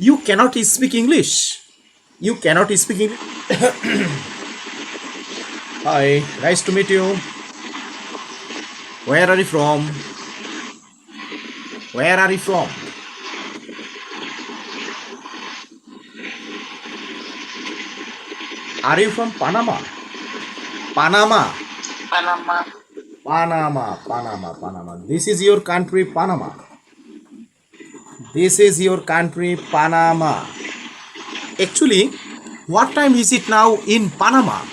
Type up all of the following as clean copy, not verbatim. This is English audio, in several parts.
You cannot speak English. You cannot speak English. Hi, nice to meet you. Where are you from? Where are you from? Are you from Panama? Panama. Panama. Panama. This is your country, Panama. This is your country, Panama. Actually, what time is it now in Panama?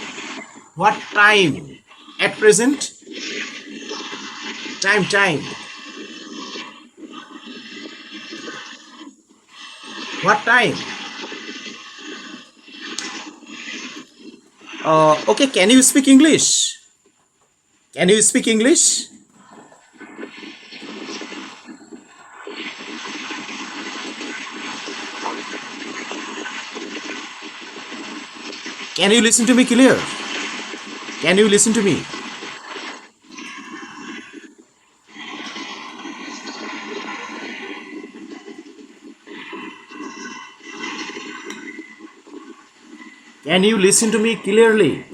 What time at present? Time. What time? Okay, can you speak English? Can you speak English? Can you listen to me clear? Can you listen to me? Can you listen to me clearly?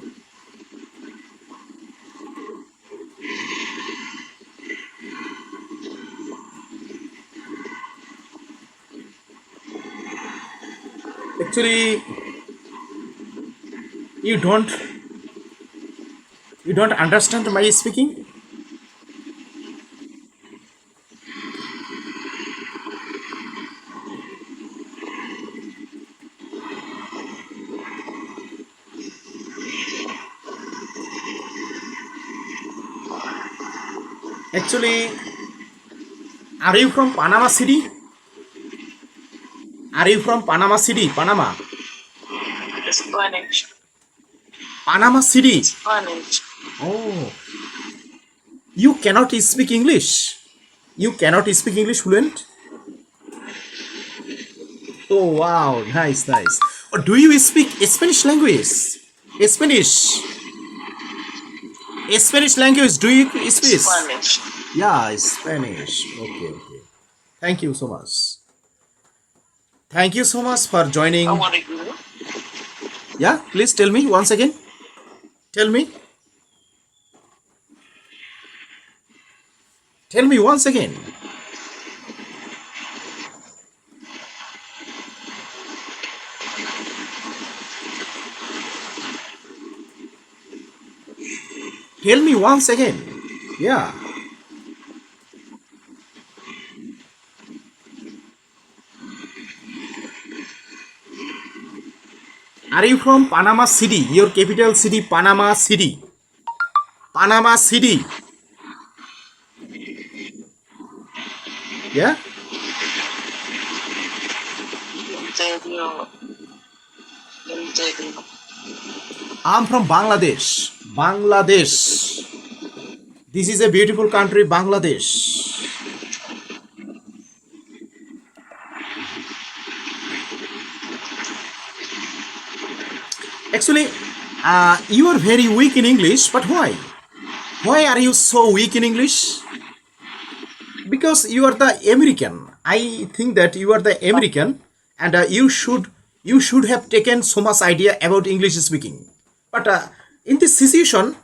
Actually, you don't understand my speaking? Actually, are you from Panama City? Are you from Panama City, Panama? Spanish. Panama City. Spanish. Oh, you cannot speak English. You cannot speak English fluent? Oh wow, nice. Or do you speak Spanish language? Spanish language, do you speak? Spanish. Yeah, Spanish. Okay. Thank you so much. Thank you so much for joining. How are you? Yeah, please tell me once again. Tell me once again. Tell me once again. Yeah. Are you from Panama City? Your capital city, Panama City. Panama City. Yeah? Interior. I'm from Bangladesh. This is a beautiful country, Bangladesh. Actually, you are very weak in English, but why? Why are you so weak in English? Because you are the American. I think that you are the American, and you should have taken so much idea about English speaking. But in this situation,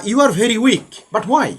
you are very weak. But why?